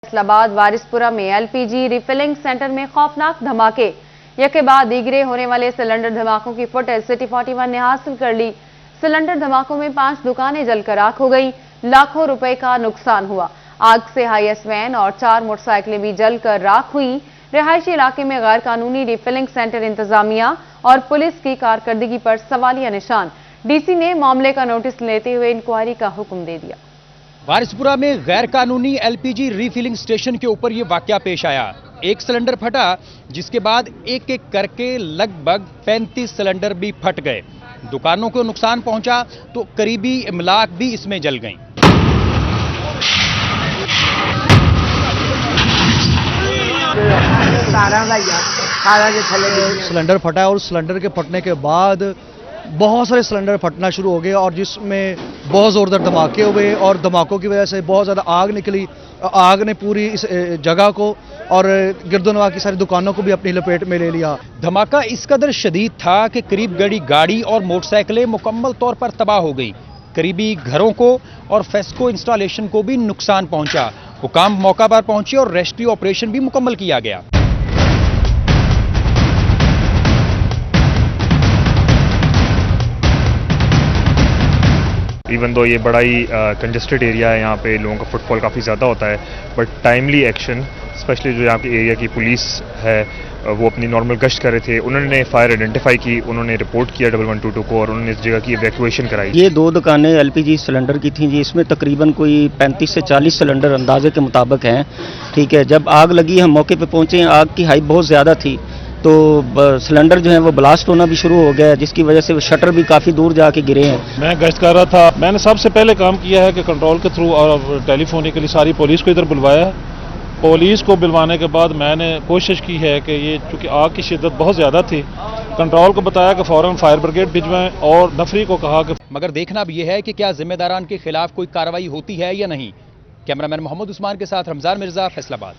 फैसलाबाद वारिसपुरा में LPG refilling centre में खौफनाक धमाके। यके बाद दीगरे होने वाले सिलेंडर धमाकों की फुटेज सिटी 41 ने हासिल कर ली। सिलेंडर धमाकों में 5 दुकानें जलकर राख हो गई। लाखों रुपए का नुकसान हुआ। आग से हाईएस वैन और 4 मोटरसाइकिलें भी जलकर राख हुई। रिहायशी इलाके में गैर कानूनी रिफिलिंग सेंटर इंतजामिया और पुलिस की कारकर्दगी पर सवालिया निशान। डीसी ने मामले का नोटिस लेते हुए इंक्वायरी का हुक्म दे दिया। वारिसपुरा में गैर कानूनी एलपीजी रिफिलिंग स्टेशन के ऊपर यह वाकया पेश आया। एक सिलेंडर फटा, जिसके बाद एक एक करके लगभग 35 सिलेंडर भी फट गए। दुकानों को नुकसान पहुंचा तो करीबी इमलाक भी इसमें जल गईं। सिलेंडर फटा और सिलेंडर के फटने के बाद बहुत सारे सिलेंडर फटना शुरू हो गए और जिसमें बहुत ज़ोरदार धमाके हुए और धमाकों की वजह से बहुत ज़्यादा आग निकली। आग ने पूरी इस जगह को और गिरदोनवा की सारी दुकानों को भी अपनी लपेट में ले लिया। धमाका इस कदर शदीद था कि करीब गाड़ी और मोटरसाइकिलें मुकम्मल तौर पर तबाह हो गई। करीबी घरों को और फेस्को इंस्टॉलेशन को भी नुकसान पहुंचा। हुकाम मौका पर पहुंचे और रेस्क्यू ऑपरेशन भी मुकम्मल किया गया। इवन दो ये बड़ा ही कंजस्टेड एरिया है, यहाँ पे लोगों का फुटफॉल काफ़ी ज़्यादा होता है, बट टाइमली एक्शन, स्पेशली जो यहाँ के एरिया की पुलिस है वो अपनी नॉर्मल गश्त कर रहे थे, उन्होंने फायर आइडेंटिफाई की, उन्होंने रिपोर्ट किया 1122 को और उन्होंने इस जगह की इवैक्यूएशन कराई। ये 2 दुकानें एलपीजी सिलेंडर की थी जी, इसमें तकरीबन कोई 35 से 40 सिलेंडर अंदाजे के मुताबिक हैं। ठीक है, जब आग लगी हम मौके पे पहुंचे, आग की हाइट बहुत ज़्यादा थी तो सिलेंडर जो है वो ब्लास्ट होना भी शुरू हो गया, जिसकी वजह से वो शटर भी काफ़ी दूर जाके गिरे हैं। मैं गश्त कर रहा था, मैंने सबसे पहले काम किया है कि कंट्रोल के थ्रू और टेलीफोनिकली सारी पुलिस को इधर बुलवाया है। पुलिस को बुलवाने के बाद मैंने कोशिश की है कि ये चूँकि आग की शिद्दत बहुत ज़्यादा थी, कंट्रोल को बताया कि फ़ौरन फायर ब्रिगेड भिजवाएं और नफरी को कहा कि मगर देखना भी यह है कि क्या जिम्मेदारान के खिलाफ कोई कार्रवाई होती है या नहीं। कैमरामैन मोहम्मद उस्मान के साथ रमजान मिर्जा, फैसलाबाद।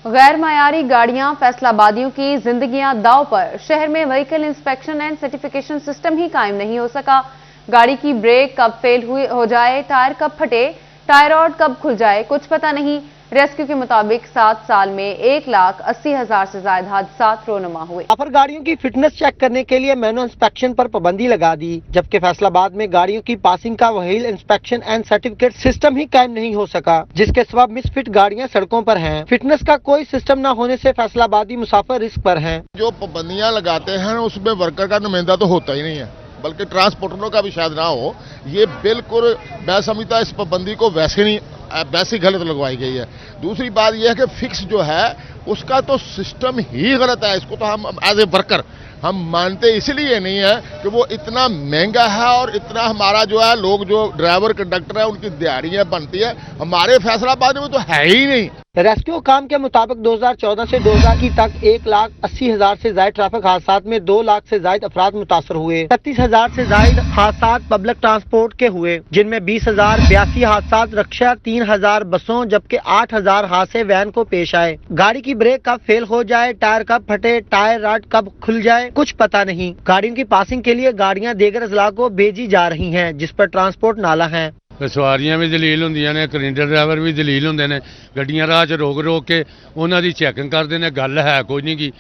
गैर मायारी गाड़ियां, फैसलाबादियों की जिंदगियां दांव पर। शहर में vehicle inspection and certification system ही कायम नहीं हो सका। गाड़ी की ब्रेक कब फेल हो जाए, टायर कब फटे, टायर रॉड कब खुल जाए, कुछ पता नहीं। रेस्क्यू के मुताबिक 7 साल में 1,80,000 से ज्यादा हादसा रोनुमा हुए। सफर गाड़ियों की फिटनेस चेक करने के लिए मैनुअल इंस्पेक्शन पर पाबंदी लगा दी, जबकि फैसलाबाद में गाड़ियों की पासिंग का vehicle inspection and certificate system ही कायम नहीं हो सका, जिसके सबब मिसफिट गाड़ियां सड़कों पर हैं। फिटनेस का कोई सिस्टम न होने से फैसलाबादी मुसाफिर रिस्क पर हैं। जो पाबंदियां लगाते हैं उसमें वर्कर का नुमाइंदा तो होता ही नहीं है, बल्कि ट्रांसपोर्टरों का भी शायद ना हो। ये बिल्कुल मैं समझता इस पाबंदी को वैसे गलत लगवाई गई है। दूसरी बात यह है कि फिक्स जो है उसका तो सिस्टम ही गलत है। इसको तो हम एज ए वर्कर हम मानते इसलिए नहीं है कि वो इतना महंगा है और इतना हमारा जो है लोग जो ड्राइवर कंडक्टर है उनकी दिहाड़ियां बनती है, हमारे फैसलाबाद में तो है ही नहीं। रेस्क्यू काम के मुताबिक 2014 से 2021 तक 1,80,000 से ज्यादा ट्रैफिक हादसा में 2 लाख से ज्यादा अफराद मुतासर हुए। 36,000 से ज्यादा हादसा पब्लिक ट्रांसपोर्ट के हुए, जिनमें 20,082 हादसा रिक्शा, 3,000 बसों, जबकि 8,000 हादसे वैन को पेश आए। गाड़ी की ब्रेक कब फेल हो जाए, टायर कब फटे, टायर रॉड कब खुल जाए, कुछ पता नहीं। गाड़ियों की पासिंग के लिए गाड़ियां दीगर अजला को भेजी जा रही हैं, जिस पर ट्रांसपोर्ट नाला है। सवारियां भी दलील होंदियां ने, कलिंडर ड्राइवर भी दलील होंदे ने, गड्डियां राह च रोक के उन्हां दी चैकिंग करदे ने। गल है कोई नहीं की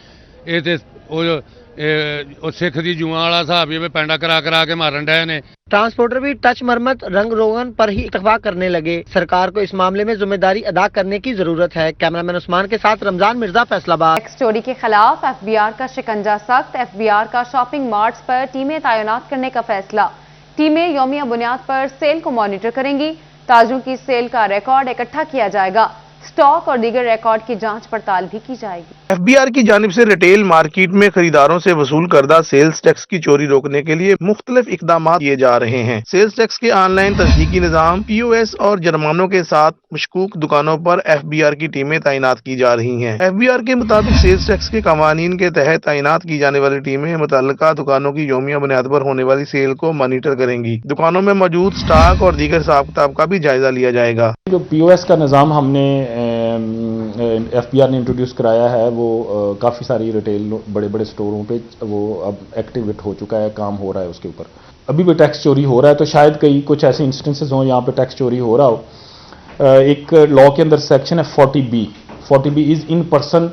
ਇਹ ਤੇ ਉਹ ਸਿੱਖ ਦੀ ਜੂਆਂ ਵਾਲਾ ਹਿਸਾਬ ਹੀ ਪੈਂਡਾ करा के मारन डे ने। ट्रांसपोर्टर भी टच मरम्मत रंग रोगन पर ही इतफाक करने लगे। सरकार को इस मामले में जिम्मेदारी अदा करने की जरूरत है। कैमरामैन उस्मान के साथ रमजान मिर्जा, फैसलाबाद। टैक्स चोरी के खिलाफ एफबीआर का शिकंजा सख्त। एफबीआर का शॉपिंग मार्ट्स पर टीमें तैनात करने का फैसला। टीमें यौमिया बुनियाद पर सेल को मॉनिटर करेंगी। ताजों की सेल का रिकॉर्ड इकट्ठा किया जाएगा। स्टॉक और दीगर रिकॉर्ड की जांच पड़ताल भी की जाएगी। एफबीआर की जानिब से रिटेल मार्केट में खरीदारों से वसूल करदा सेल्स टैक्स की चोरी रोकने के लिए मुख्तलिफ इकदाम किए जा रहे हैं। सेल्स टैक्स के ऑनलाइन तस्दीकी निज़ाम, POS और जुर्मानों के साथ मशकूक दुकानों पर एफबीआर की टीमें तैनात की जा रही हैं। एफबीआर के मुताबिक सेल्स टैक्स के कवानीन के तहत तैनात की जाने वाली टीमें मुतल्लिका दुकानों की यौमिया बुनियाद पर होने वाली सेल को मॉनिटर करेंगी। दुकानों में मौजूद स्टॉक और दीगर हिसाब किताब का भी जायजा लिया जाएगा। जो POS का निज़ाम हमने एफबीआर ने इंट्रोड्यूस कराया है, वो काफ़ी सारी रिटेल बड़े बड़े स्टोरों पे वो अब एक्टिवेट हो चुका है, काम हो रहा है उसके ऊपर। अभी भी टैक्स चोरी हो रहा है, तो शायद कुछ ऐसे इंस्टेंसेस हों यहाँ पे टैक्स चोरी हो रहा हो। ایک لا کے اندر سیکشن ہے 40B is in person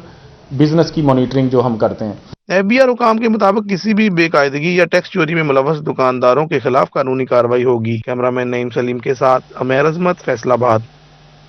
business کی مانیٹرنگ جو ہم کرتے ہیں. FBI حکام کے مطابق کسی بھی بے قاعدگی یا ٹیکس چوری میں ملوث دکانداروں کے خلاف قانونی کارروائی ہوگی. کیمرامین نعیم سلیم کے ساتھ عمیر عظمت، فیصل آباد.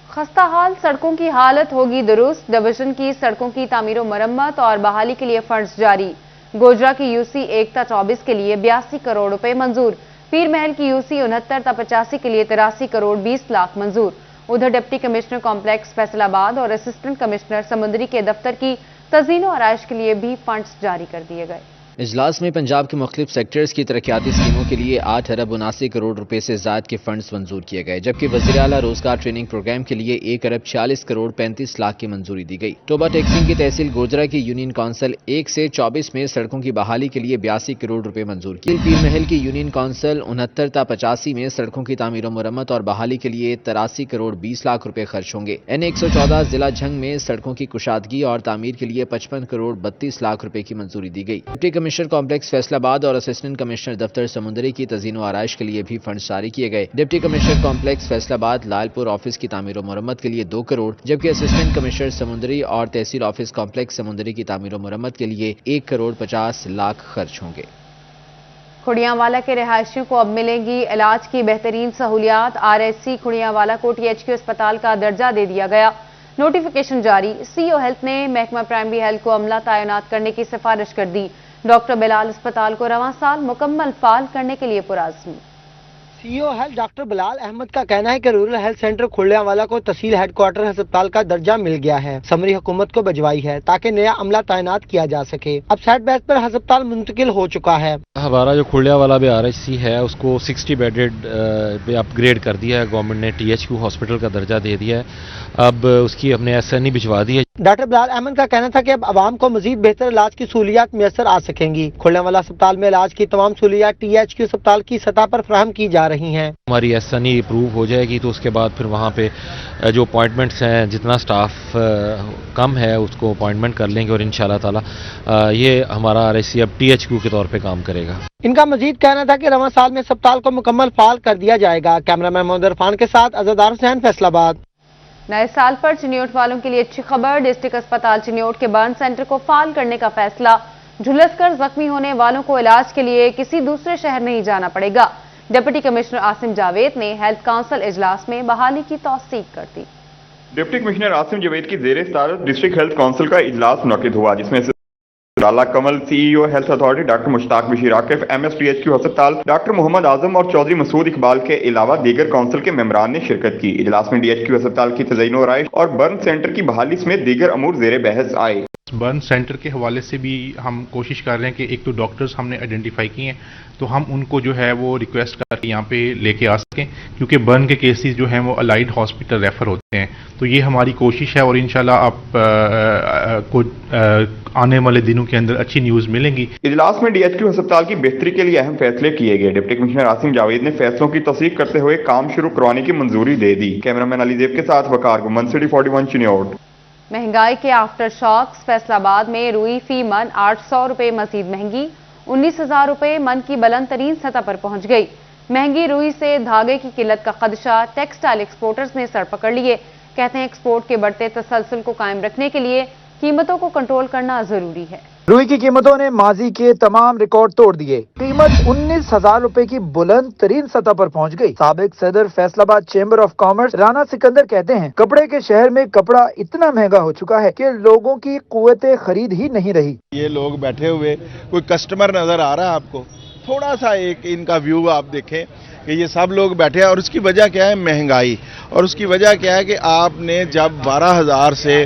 خستہ حال سڑکوں کی حالت ہوگی درست، ڈویژن کی سڑکوں کی تعمیر و مرمت اور بحالی کے لیے فنڈز جاری. گوجرا کی UC 1/24 کے لیے 82 کروڑ روپے منظور. پیر محل کی UC 69/85 کے لیے 83 کروڑ 20 لاکھ منظور. ادھر ڈپٹی کمشنر کمپلیکس فیصل آباد اور اسسٹنٹ کمشنر سمندری کے دفتر کی تزئین و آرائش کے لیے بھی فنڈز جاری کر دیے گئے. اجلاس میں پنجاب کے مختلف سیکٹرز کی ترقیاتی اسکیموں کے لیے 8 ارب 79 کروڑ روپے سے زائد کے فنڈز منظور کیے گئے، جبکہ وزیر اعلیٰ روزگار ٹریننگ پروگرام کے لیے 1 ارب 46 کروڑ 35 لاکھ کی منظوری دی گئی. ٹوبا ٹیکسنگ کی تحصیل گوجرا کی یونین کونسل 1 سے 24 میں سڑکوں کی بحالی کے لیے 82 کروڑ روپے منظور کی. پیر محل کی یونین کونسل 69/85 میں سڑکوں کی تعمیر و مرمت اور بحالی کے لیے 83 کروڑ 20 لاکھ روپے خرچ ہوں گے. N114 ضلع جھنگ میں سڑکوں کی کشادگی اور تعمیر کے لیے 55 کروڑ 32 لاکھ روپے کی منظوری دی گئی. ڈپٹی کمشنر کمپلیکس فیصل آباد اور اسسٹنٹ کمشنر دفتر سمندری کی تزئین و آرائش کے لیے بھی فنڈز جاری کیے گئے. ڈپٹی کمشنر کمپلیکس فیصل آباد لال پور آفس کی تعمیر و مرمت کے لیے 2 کروڑ، جبکہ اسسٹنٹ کمشنر سمندری اور تحصیل آفس کمپلیکس سمندری کی تعمیر و مرمت کے لیے 1 کروڑ 50 لاکھ خرچ ہوں گے. کھڑیاں کے رہائشیوں کو اب ملیں گی علاج کی بہترین سہولیات. RHC کھڑیاں کو THQ اسپتال کا درجہ دے دیا گیا. نوٹیفیکیشن جاری. CEO ہیلتھ نے محکمہ پرائمری ہیلتھ کو عملہ تعینات کرنے کی سفارش کر دی. ڈاکٹر بلال اسپتال کو رواں سال مکمل فعال کرنے کے لیے پرعزم. CEO ہیلتھ ڈاکٹر بلال احمد کا کہنا ہے کہ رورل ہیلتھ سینٹر کھڑیاں کو تحصیل ہیڈ کوارٹر ہسپتال کا درجہ مل گیا ہے. سمری حکومت کو بجوائی ہے تاکہ نیا عملہ تعینات کیا جا سکے. اب سیٹ بیس پر ہسپتال منتقل ہو چکا ہے. ہمارا جو کھڑیاں والا بھی RHC ہے اس کو 60 بیڈڈ پہ اپ گریڈ کر دیا ہے. گورنمنٹ نے THQ ہاسپٹل کا درجہ دے دیا ہے. اب اس کی اپنے SNE بھجوا دی ہے. ڈاکٹر بلال احمد کا کہنا تھا کہ اب عوام کو مزید بہتر علاج کی سہولیات میسر آ سکیں گی. کھڑیاں والا اسپتال میں علاج کی تمام سہولیات THQ اسپتال کی سطح پر فراہم کی جا رہی ہیں. ہماری SNE اپروو ہو جائے گی تو اس کے بعد پھر وہاں پہ جو اپوائنٹمنٹس ہیں جتنا سٹاف کم ہے اس کو اپوائنٹمنٹ کر لیں گے اور انشاءاللہ تعالی یہ ہمارا RHC اب THQ کے طور پہ کام کرے گا. ان کا مزید کہنا تھا کہ رواں سال میں اسپتال کو مکمل فعال کر دیا جائے گا. کیمرامین محمد عرفان کے ساتھ عزادار حسین، فیصل آباد. نئے سال پر چنیوٹ والوں کے لیے اچھی خبر. ڈسٹرکٹ اسپتال چنیوٹ کے برن سینٹر کو فعال کرنے کا فیصلہ. جھلس کر زخمی ہونے والوں کو علاج کے لیے کسی دوسرے شہر نہیں جانا پڑے گا. ڈپٹی کمشنر عاصم جاوید نے ہیلتھ کونسل اجلاس میں بحالی کی توثیق کر دی. ڈپٹی کمشنر عاصم جاوید کی زیر صدارت ڈسٹرکٹ ہیلتھ کونسل کا اجلاس منعقد ہوا، جس میں لالا کمل CEO ہیلتھ اتھارٹی ڈاکٹر مشتاق بشیر عاقف MS THQ ہسپتال ڈاکٹر محمد اعظم اور چودھری مسعود اقبال کے علاوہ دیگر کونسل کے ممبران نے شرکت کی. اجلاس میں DHQ ہسپتال کی تزئین و آرائش اور برن سینٹر کی بحالی سمیت دیگر امور زیر بحث آئے. برن سینٹر کے حوالے سے بھی ہم کوشش کر رہے ہیں کہ ایک تو ڈاکٹرز ہم نے آئیڈینٹیفائی کیے ہیں تو ہم ان کو جو ہے وہ ریکویسٹ کر کے یہاں پہ لے کے آ سکیں، کیونکہ برن کے کیسز جو ہیں وہ الائڈ ہاسپٹل ریفر ہوتے ہیں. تو یہ ہماری کوشش ہے اور انشاءاللہ آپ کو آنے والے دنوں کے اندر اچھی نیوز ملیں گی. اجلاس میں DHQ ہسپتال کی بہتری کے لیے اہم فیصلے کیے گئے. ڈپٹی کمشنر عاصم جاوید نے فیصلوں کی تصدیق کرتے ہوئے کام شروع کروانے کی منظوری دے دی. کیمرامین علی زیب کے ساتھ وقار گمن، City 41 چنیوٹ. مہنگائی کے آفٹر شاکس. فیصل آباد میں روئی فی من 800 روپے مزید مہنگی. 19,000 روپے من کی بلند ترین سطح پر پہنچ گئی. مہنگی روئی سے دھاگے کی قلت کا خدشہ ٹیکسٹائل ایکسپورٹرز نے سر پکڑ لیے. کہتے ہیں ایکسپورٹ کے بڑھتے تسلسل کو قائم رکھنے کے لیے قیمتوں کو کنٹرول کرنا ضروری ہے. روئی کی قیمتوں نے ماضی کے تمام ریکارڈ توڑ دیے. قیمت 19,000 روپے کی بلند ترین سطح پر پہنچ گئی. سابق صدر فیصل آباد chamber of commerce Rana Sikandar کہتے ہیں کپڑے کے شہر میں کپڑا اتنا مہنگا ہو چکا ہے کہ لوگوں کی قوت خرید ہی نہیں رہی. یہ لوگ بیٹھے ہوئے کوئی کسٹمر نظر آ رہا ہے آپ کو؟ تھوڑا سا ایک ان کا ویو آپ دیکھیں کہ یہ سب لوگ بیٹھے ہیں اور اس کی وجہ کیا ہے؟ مہنگائی. اور اس کی وجہ کیا ہے کہ آپ نے جب 12,000 سے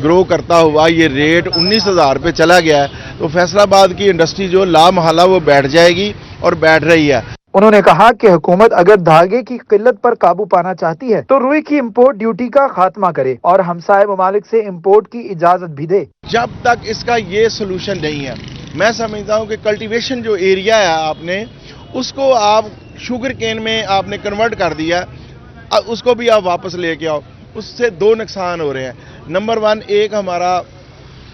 گرو کرتا ہوا یہ ریٹ 19,000 پہ چلا گیا ہے تو فیصل آباد کی انڈسٹری جو لا محالہ وہ بیٹھ جائے گی اور بیٹھ رہی ہے. انہوں نے کہا کہ حکومت اگر دھاگے کی قلت پر قابو پانا چاہتی ہے تو روئی کی امپورٹ ڈیوٹی کا خاتمہ کرے اور ہمسائے ممالک سے امپورٹ کی اجازت بھی دے. جب تک اس کا یہ سلوشن نہیں ہے میں سمجھتا ہوں کہ کلٹیویشن جو ایریا ہے آپ نے اس کو آپ شوگر کین میں آپ نے کنورٹ کر دیا، اس کو بھی آپ واپس لے کے آؤ. اس سے دو نقصان ہو رہے ہیں. نمبر 1 ایک ہمارا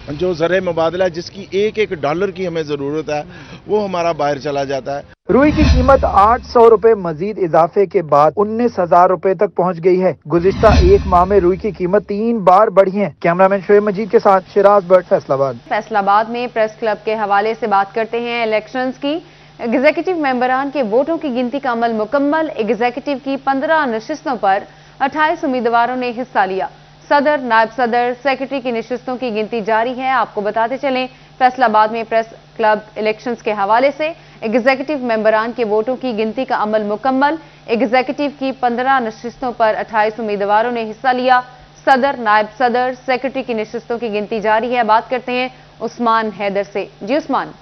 जो ज़र मुबादला जिसकी एक एक डॉलर की हमें ज़रूरत है वो हमारा बाहर चला जाता है। रुई की कीमत 800 रुपए मजीद इजाफे के बाद 19,000 रुपए तक पहुंच गई है। गुज़िश्ता एक माह में रुई की कीमत 3 बार बढ़ी है। कैमरामैन शोएब मजीद के साथ शिराज बट, फैसलाबाद। फैसलाबाद में प्रेस क्लब के हवाले से बात करते हैं इलेक्शंस की। एग्जीक्यूटिव मेंबरान के वोटों की गिनती का अमल मुकम्मल। एग्जीक्यूटिव की 15 नशिस्तों पर 28 उम्मीदवारों ने हिस्सा लिया। सदर, नायब सदर, सेक्रेटरी की नशिस्तों की गिनती जारी है। आपको बताते चलें, फैसलाबाद में प्रेस क्लब इलेक्शंस के हवाले से एग्जीक्यूटिव मेंबरान के वोटों की गिनती का अमल मुकम्मल। एग्जीक्यूटिव की 15 नशिस्तों पर 28 उम्मीदवारों ने हिस्सा लिया। सदर, नायब सदर, सेक्रेटरी की नशिस्तों की गिनती जारी है। बात करते हैं उस्मान हैदर से। जी Usman.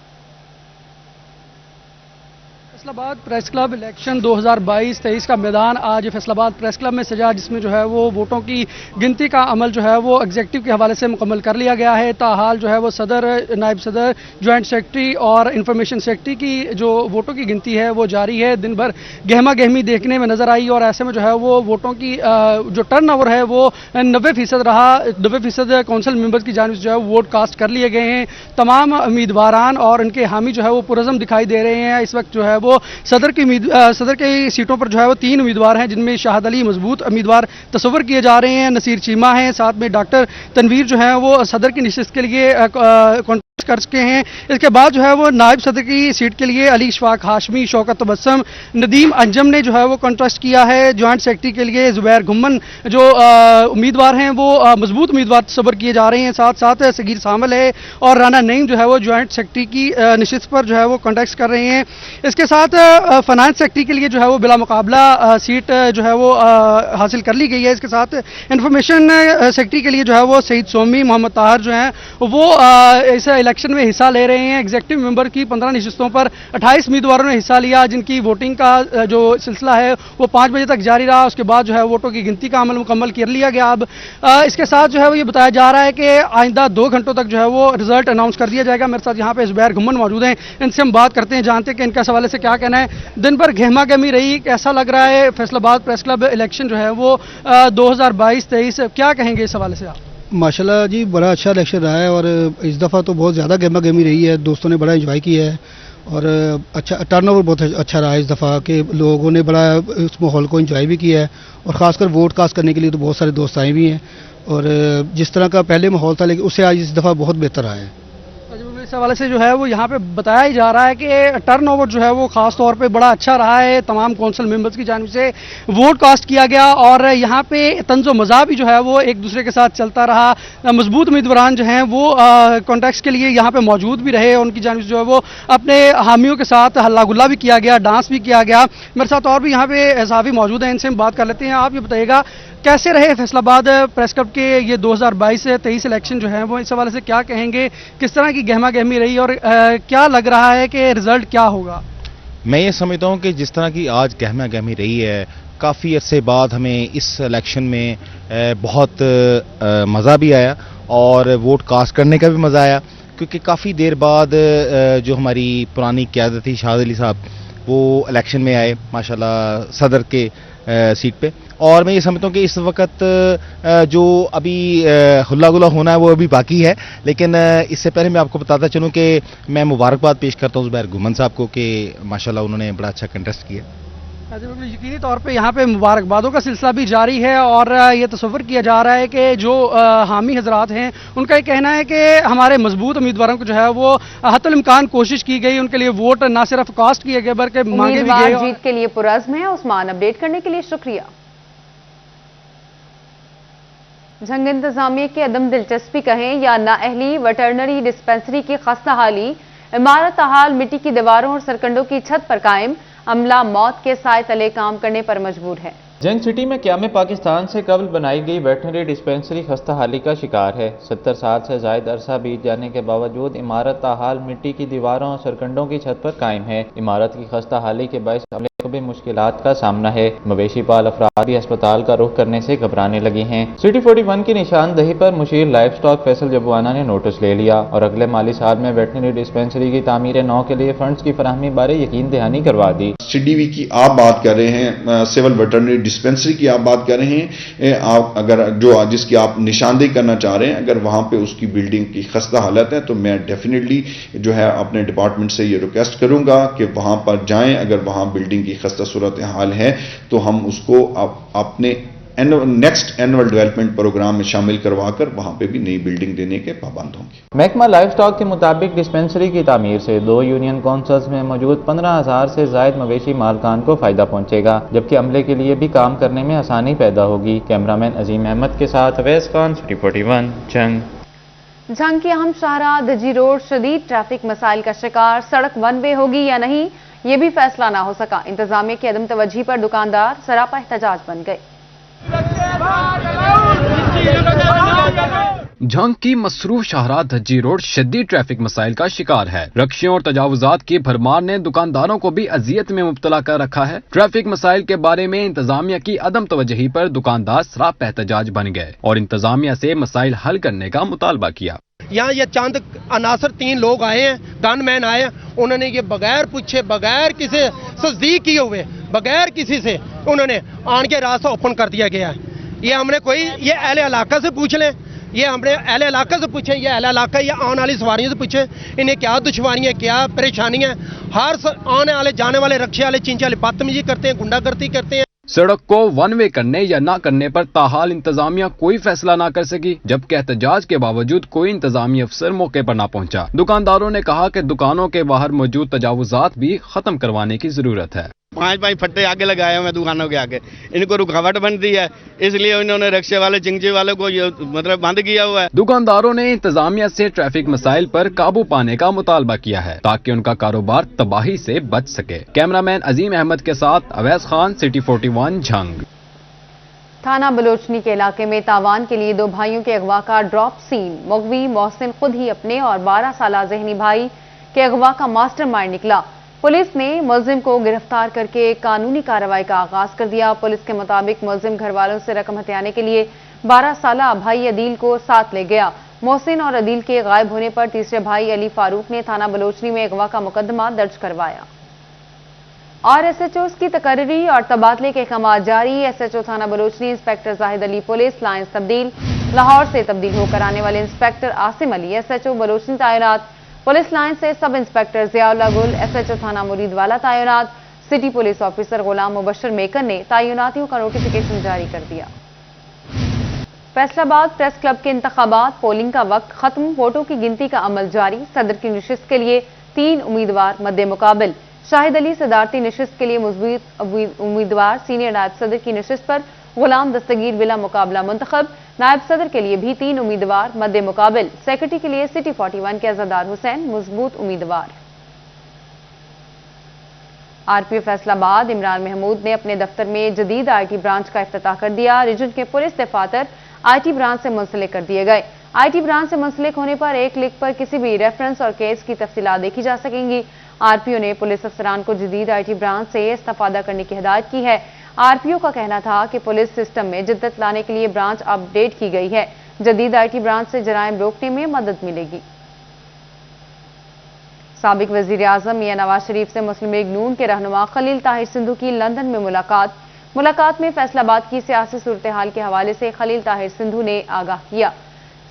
Faisalabad press club election 2022-23 का मैदान आज फैसलाबाद प्रेस क्लब में सजा, जिसमें जो है वो वोटों की गिनती का अमल जो है वो एग्जीक्यूटिव के हवाले से मुकम्मल कर लिया गया है। ताहाल जो है वो सदर, नायब सदर, जॉइंट सेक्रेटरी और इंफॉर्मेशन सेक्रेटरी की जो वोटों की गिनती है वो जारी है। दिन भर गहमा गहमी देखने में नजर आई और ऐसे में जो है वो वोटों की जो टर्न ओवर है वो 90% रहा। 90% काउंसिल मेंबर्स की जानिब से जो है वोट कास्ट कर लिए गए हैं। तमाम उम्मीदवारान और उनके हामी जो है वो पुरज़म दिखाई दे रहे हैं। इस वक्त जो है वो सदर की सीटों पर जो है वो 3 उम्मीदवार हैं, जिनमें शाहद अली मजबूत उम्मीदवार तस्वर किए जा रहे हैं। नसीर चीमा हैं, साथ में डॉक्टर तनवीर जो है वो सदर की नशिस्त के लिए कॉन्टेस्ट कर चुके हैं। इसके बाद जो है वो नायब सदर की सीट के लिए अली इशफाक हाशमी, शौकत तबस्सुम, नदीम अंजम ने जो है वो कॉन्टेस्ट किया है। जॉइंट सेक्रेटरी के लिए जुबैर घुम्मन जो उम्मीदवार हैं वो मजबूत उम्मीदवार तस्वर किए जा रहे हैं। साथ साथ सगीर शामिल है और राना नईम जो है वो जॉइंट सेक्रेटरी की नशिस्त पर जो है वो कॉन्टेस्ट कर रहे हैं। इसके साथ फाइनेंस सेक्रेटरी के लिए जो है वो बिला मुकाबला सीट जो है वो हासिल कर ली गई है। इसके साथ इंफॉर्मेशन सेक्रेटरी के लिए जो है वो सईद सोमी, मोहम्मद ताहर जो हैं वो इस इलेक्शन में हिस्सा ले रहे हैं। एग्जीक्यूटिव मेंबर की 15 नशिस्तों पर 28 उम्मीदवारों ने हिस्सा लिया, जिनकी वोटिंग का जो सिलसिला है वो 5 बजे तक जारी रहा। उसके बाद जो है वोटों की गिनती का अमल मुकम्मल कर लिया गया। अब इसके साथ जो है वो ये बताया जा रहा है कि आइंदा 2 घंटों तक जो है वो रिजल्ट अनाउंस कर दिया जाएगा। मेरे साथ यहाँ पे जुबैर घुम्मन मौजूद हैं, इनसे हम बात करते हैं, जानते हैं कि इनका सवाल से क्या कहना है। दिन भर गहमा गहमी रही, कैसा लग रहा है फैसलाबाद प्रेस क्लब इलेक्शन जो है वो 2022-23, क्या कहेंगे इस हवाले से आप? माशाल्लाह जी, बड़ा अच्छा इलेक्शन रहा है और इस दफ़ा तो बहुत ज़्यादा गहमा गहमी रही है। दोस्तों ने बड़ा एंजॉय किया है और अच्छा टर्नओवर बहुत अच्छा रहा है इस दफ़ा के लोगों ने बड़ा उस माहौल को एंजॉय भी किया है और ख़ासकर वोट कास्ट करने के लिए तो बहुत सारे दोस्त आए भी हैं और जिस तरह का पहले माहौल था लेकिन उससे आज इस दफ़ा बहुत बेहतर रहा है। इस हवाले से जो है वो यहाँ पे बताया ही जा रहा है कि टर्न ओवर जो है वो खास तौर पे बड़ा अच्छा रहा है। तमाम काउंसिल मेंबर्स की जानिब से वोट कास्ट किया गया और यहाँ पे तंज़ो मज़ा भी जो है वो एक दूसरे के साथ चलता रहा। मजबूत उम्मीदवार जो हैं वो कॉन्टेस्ट के लिए यहाँ पे मौजूद भी रहे। उनकी जानिब से जो है वो अपने हामियों के साथ हल्ला गुल्ला भी किया गया, डांस भी किया गया। मेरे साथ और भी यहाँ पे सहाफ़ी मौजूद हैं, इनसे हम बात कर लेते हैं। आप ये बताइएगा कैसे रहे फैसलाबाद प्रेस क्लब के ये 2022-23 इलेक्शन जो है वो इस हवाले से क्या कहेंगे, किस तरह की गहमा गहमी रही और क्या लग रहा है कि रिजल्ट क्या होगा? मैं ये समझता हूँ कि जिस तरह की आज गहमा गहमी रही है, काफ़ी अरसे बाद हमें इस इलेक्शन में बहुत मज़ा भी आया और वोट कास्ट करने का भी मज़ा आया, क्योंकि काफ़ी देर बाद जो हमारी पुरानी क़यादत थी शाहद अली साहब वो इलेक्शन में आए माशाल्लाह सदर के सीट पे। और मैं ये समझता हूँ कि इस वक्त जो अभी हुल्ला गुल्ला होना है वो अभी बाकी है, लेकिन इससे पहले मैं आपको बताता चलूँ कि मैं मुबारकबाद पेश करता हूँ जुबैर घुम्मन साहब को कि माशाल्लाह उन्होंने बड़ा अच्छा कंटेस्ट किया। यकीनी तौर पे यहाँ पे मुबारकबादों का सिलसिला भी जारी है और ये तस्वर किया जा रहा है कि जो हामी हजरात हैं उनका ये कहना है कि हमारे मजबूत उम्मीदवारों को जो है वो हतुल इम्कान कोशिश की गई, उनके लिए वोट ना सिर्फ कास्ट किए गए बल्कि मांगे भी गए। जीत के लिए पुरज़्म है। उस्मान, अपडेट करने के लिए शुक्रिया। जंग इंतजामिया की अदम दिलचस्पी कहें या नाअहली, वेटरनरी डिस्पेंसरी की खस्ता हाली, इमारत हाल मिट्टी की दीवारों और सरकंडों की छत पर कायम, अमला मौत के साए तले काम करने पर मजबूर है। जंग सिटी में क़याम पाकिस्तान से कबल बनाई गई वेटनरी डिस्पेंसरी खस्ता हाली का शिकार है। 70 साल से ज़ायद अरसा बीत जाने के बावजूद इमारत ताहाल मिट्टी की दीवारों और सरकंडों की छत पर कायम है। इमारत की खस्ता हाली के बायस को भी मुश्किलात का सामना है। मवेशी पाल अफराद भी अस्पताल का रुख करने से घबराने लगे हैं। सिटी 41 की निशानदही पर मुशीर लाइफ स्टॉक फैसल जबवाना ने नोटिस ले लिया और अगले माली साल में वेटनरी डिस्पेंसरी की तामीर नौ के लिए फंड्स की फराहमी बारे यकीन दहानी करवा दी। CDV की आप बात कर रहे हैं, सिविल वेटरनरी डिस्पेंसरी की आप बात कर रहे हैं, आप अगर जिसकी आप निशानदेही करना चाह रहे हैं, अगर वहां पे उसकी बिल्डिंग की खस्ता हालत है तो मैं डेफिनेटली जो है अपने डिपार्टमेंट से ये रिक्वेस्ट करूंगा कि वहां पर जाएं। अगर वहां बिल्डिंग की खस्ता सूरत हाल है तो हम उसको अपने नेक्स्ट एनुअल डेवलपमेंट प्रोग्राम में शामिल करवाकर वहां पे भी नई बिल्डिंग देने के पाबंद होंगे। महकमा लाइफ स्टॉक के मुताबिक डिस्पेंसरी की तामीर से 2 यूनियन काउंसिल्स में मौजूद 15,000 से जायद मवेशी मालकान को फायदा पहुंचेगा, जबकि अमले के लिए भी काम करने में आसानी पैदा होगी। कैमरामैन अजीम अहमद के साथ अवैस खान, सिटी 41, जंग की अहम शाहराह दजी रोड शदीद ट्रैफिक मसाइल का शिकार। सड़क वन वे होगी या नहीं, ये भी फैसला ना हो सका। इंतजामिया की अदम तवज्जी पर दुकानदार सरापा एहतजाज बन गए। झंग की मसरूफ शाहराह धज्जी रोड शदीद ट्रैफिक मसाइल का शिकार है। रक्शियों और तजावुजात की भरमार ने दुकानदारों को भी अजियत में मुब्तला कर रखा है। ट्रैफिक मसाइल के बारे में इंतजामिया की अदम तवज्जही पर दुकानदार सराप एहतजाज बन गए और इंतजामिया से मसाइल हल करने का मुतालबा किया। यहाँ ये चंद अनासर 3 लोग आए हैं, गनमैन आए हैं, उन्होंने ये बगैर पूछे, बगैर किसी तस्दीक किए हुए, बगैर किसी से उन्होंने आन के रास्ता ओपन कर दिया गया है। ये हमने कोई ये अहले इलाका से पूछ लें, ये हमने अहले इलाका से पूछे, ये अहले इलाका ये आने वाली सवारियों से पूछे, इन्हें क्या दुश्वारियाँ, क्या परेशानियाँ। हर आने वाले जाने वाले रक्शे वाले चिंचे वाले बदतमीजी करते हैं, गुंडागर्दी करते हैं। सड़क को वन वे करने या ना करने पर ताहाल इंतजामिया कोई फैसला ना कर सकी, जबकि एहतजाज के बावजूद कोई इंतजामी अफसर मौके पर ना पहुंचा। दुकानदारों ने कहा कि दुकानों के बाहर मौजूद तजावुजात भी खत्म करवाने की जरूरत है। 5 फट्टे आगे लगाए हुए दुकानों के आगे, इनको रुकावट बनती है, इसलिए इन्होंने रिक्शे वाले चिंचे वाले को मतलब बंद किया हुआ है। दुकानदारों ने इंतजामिया से ट्रैफिक मसाइल पर काबू पाने का मुतालबा किया है ताकि उनका कारोबार तबाही से बच सके। कैमरामैन अजीम अहमद के साथ अवैस खान, सिटी 41, झंग। थाना बलोचनी के इलाके में तावान के लिए 2 भाइयों के अगवा का ड्रॉप सीन। मगवी मोहसिन खुद ही अपने और 12 साल ज़हनी भाई के अगवा का मास्टरमाइंड निकला। पुलिस ने मुलजिम को गिरफ्तार करके कानूनी कार्रवाई का आगाज कर दिया। पुलिस के मुताबिक मुलजिम घर वालों से रकम हथियाने के लिए 12 साल भाई अदील को साथ ले गया। मोहसिन और अदील के गायब होने पर तीसरे भाई अली फारूक ने थाना बलोचनी में अगवा का मुकदमा दर्ज करवाया। और SHOs की तकर्री और तबादले के अहकाम जारी। SHO थाना Balochni inspector Zahid Ali police lines तब्दील। लाहौर से तब्दील होकर आने वाले इंस्पेक्टर आसिम अली SHO बलोचनी तैनात। पुलिस लाइन से सब इंस्पेक्टर जियाउल्लाह गुल SHO थाना मुरीदवाला तैनात। सिटी पुलिस ऑफिसर गुलाम मुबशर मेकर ने तैनातियों का नोटिफिकेशन जारी कर दिया। फैसलाबाद प्रेस क्लब के इंतखाबात, पोलिंग का वक्त खत्म, वोटों की गिनती का अमल जारी। सदर की नशिस्त के लिए 3 उम्मीदवार मद्दे मुकाबिल। शाहिद अली सदारती नशिस्त के लिए मजबूत उम्मीदवार। सीनियर नायब सदर की नशिस्त पर गुलाम दस्तगीर बिला मुकाबला मुंतखब। नायब सदर के लिए भी 3 उम्मीदवार मद्दे मुकाबिल। सेक्रेटरी के लिए सिटी 41 के अज़ादार हुसैन मजबूत उम्मीदवार। RPO फैसलाबाद इमरान महमूद ने अपने दफ्तर में जदीद IT ब्रांच का इफ्तिताह कर दिया। रीजन के पुलिस दफातर IT ब्रांच से मुंसलिक कर दिए गए। IT ब्रांच से मुंसलिक होने पर एक क्लिक पर किसी भी रेफरेंस और केस की तफसीलात देखी जा सकेंगी। RPO ने पुलिस अफसरान को जदीद IT ब्रांच से इस्तेफादा करने की हिदायत की है। RPO का कहना था कि पुलिस सिस्टम में जिद्दत लाने के लिए ब्रांच अपडेट की गई है। जदीद IT ब्रांच से जराइम रोकने में मदद मिलेगी। साबिक वजीर आजम मियां नवाज शरीफ से मुस्लिम लीग नून के रहनुमा खलील ताहिर सिंधु की लंदन में मुलाकात में फैसलाबाद की सियासी सूरत हाल के हवाले से खलील ताहिर सिंधु ने आगाह किया।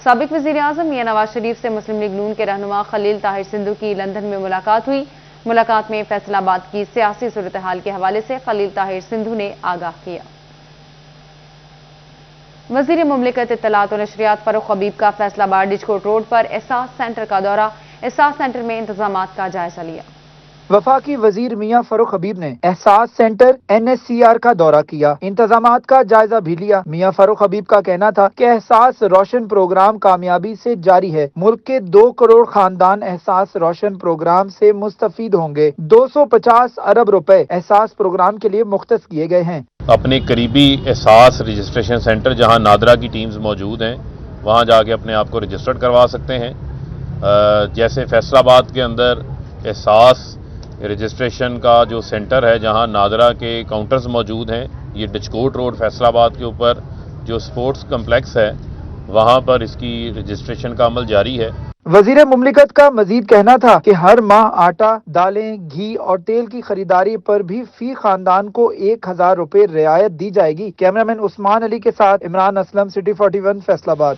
साबिक वजीर आजम मियां नवाज शरीफ से मुस्लिम लीग नून के रहनुमा खलील ताहिर सिंधु की लंदन में मुलाकात हुई। मुलाकात में फैसलाबाद की सियासी सूरत हाल के हवाले से खलील ताहिर सिंधु ने आगाह किया। वजीर मुमलिकत इत्तलात और नशरियात फरूख हबीब का फैसलाबाद डिजकोट रोड पर एहसास सेंटर का दौरा। एहसास सेंटर में इंतजामात का जायजा लिया। वफाकी वजीर मियां फरूख हबीब ने एहसास सेंटर NSCR का दौरा किया, इंतजामात का जायजा भी लिया। मियां फरूख हबीब का कहना था कि एहसास रोशन प्रोग्राम कामयाबी से जारी है। मुल्क के 2 करोड़ खानदान एहसास रोशन प्रोग्राम से मुस्तफीद होंगे। 250 अरब रुपए एहसास प्रोग्राम के लिए मुख्तस किए गए हैं। अपने करीबी एहसास रजिस्ट्रेशन सेंटर जहां नादरा की टीम्स मौजूद हैं वहां जाके अपने आप को रजिस्टर्ड करवा सकते हैं। जैसे फैसलाबाद के अंदर एहसास رجسٹریشن کا جو سینٹر ہے جہاں نادرا کے کاؤنٹرز موجود ہیں، یہ ڈچکوٹ روڈ فیصل آباد کے اوپر جو سپورٹس کمپلیکس ہے وہاں پر اس کی رجسٹریشن کا عمل جاری ہے۔ وزیر مملکت کا مزید کہنا تھا کہ ہر ماہ آٹا، دالیں، گھی اور تیل کی خریداری پر بھی فی خاندان کو 1000 روپے رعایت دی جائے گی۔ کیمرامین عثمان علی کے ساتھ عمران اسلم، سٹی 41 فیصل آباد۔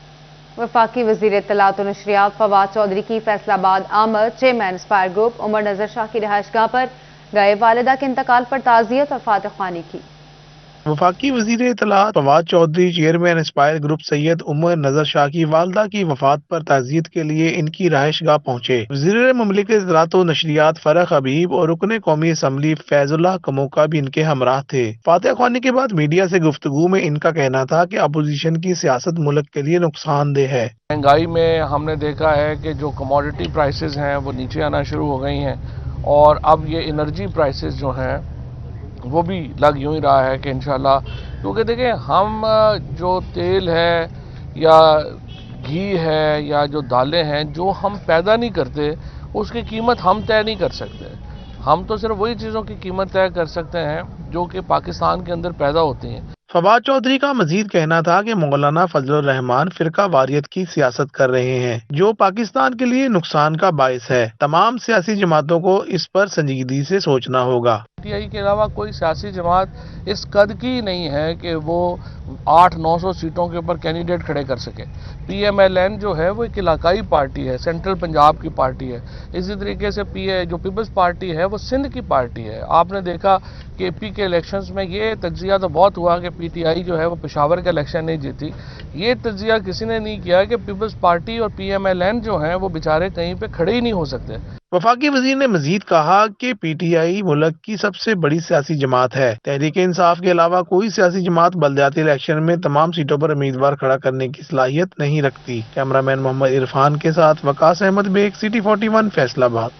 وفاقی وزیر اطلاعات و نشریات فواد چودھری کی فیصل آباد آمد چیئرمین اسپائر گروپ عمر نظر شاہ کی رہائش گاہ پر گئے، والدہ کے انتقال پر تعزیت اور فاتح خوانی کی۔ وفاقی وزیر اطلاعات Fawad Chaudhry chairman Aspire group Syed Umar Nazar Shah کی والدہ کی وفات پر تعزیت کے لیے ان کی رہائش گاہ پہنچے۔ وزیر مملکت اطلاعات و نشریات فرح حبیب اور رکن قومی اسمبلی فیض اللہ کموکا بھی ان کے ہمراہ تھے۔ فاتح خوانی کے بعد میڈیا سے گفتگو میں ان کا کہنا تھا کہ اپوزیشن کی سیاست ملک کے لیے نقصان دہ ہے۔ مہنگائی میں ہم نے دیکھا ہے کہ جو کموڈٹی پرائسز ہیں وہ نیچے آنا شروع ہو گئی ہیں، اور اب یہ انرجی پرائسز جو ہیں وہ بھی لگ یوں ہی رہا ہے کہ انشاءاللہ، کیونکہ دیکھیں ہم جو تیل ہے یا گھی ہے یا جو دالیں ہیں جو ہم پیدا نہیں کرتے اس کی قیمت ہم طے نہیں کر سکتے۔ ہم تو صرف وہی چیزوں کی قیمت طے کر سکتے ہیں جو کہ پاکستان کے اندر پیدا ہوتی ہیں۔ فواد چودھری کا مزید کہنا تھا کہ مولانا فضل الرحمان فرقہ واریت کی سیاست کر رہے ہیں جو پاکستان کے لیے نقصان کا باعث ہے۔ تمام سیاسی جماعتوں کو اس پر سنجیدگی سے سوچنا ہوگا۔ پی ٹی آئی کے علاوہ کوئی سیاسی جماعت اس قد کی نہیں ہے کہ وہ 800-900 سیٹوں کے اوپر کینڈیڈیٹ کھڑے کر سکے۔ پی ایم ایل این جو ہے وہ ایک علاقائی پارٹی ہے، سینٹرل پنجاب کی پارٹی ہے۔ اسی طریقے سے جو پیپلز پارٹی ہے وہ سندھ کی پارٹی ہے۔ آپ نے دیکھا کہ پی کے الیکشنز میں یہ تجزیہ تو بہت ہوا کہ پی ٹی آئی جو ہے وہ پشاور کا الیکشن نہیں جیتی۔ یہ تجزیہ کسی نے نہیں کیا کہ پیپلز پارٹی اور پی ایم ایل این جو ہیں وہ بیچارے کہیں پہ کھڑے ہی نہیں ہو سکتے۔ وفاقی وزیر نے مزید کہا کہ پی ٹی آئی ملک کی سب سے بڑی سیاسی جماعت ہے۔ تحریک انصاف کے علاوہ کوئی سیاسی جماعت بلدیاتی الیکشن میں تمام سیٹوں پر امیدوار کھڑا کرنے کی صلاحیت نہیں رکھتی۔ کیمرامین محمد عرفان کے ساتھ وقاص احمد بیگ، سٹی 41 فیصل آباد۔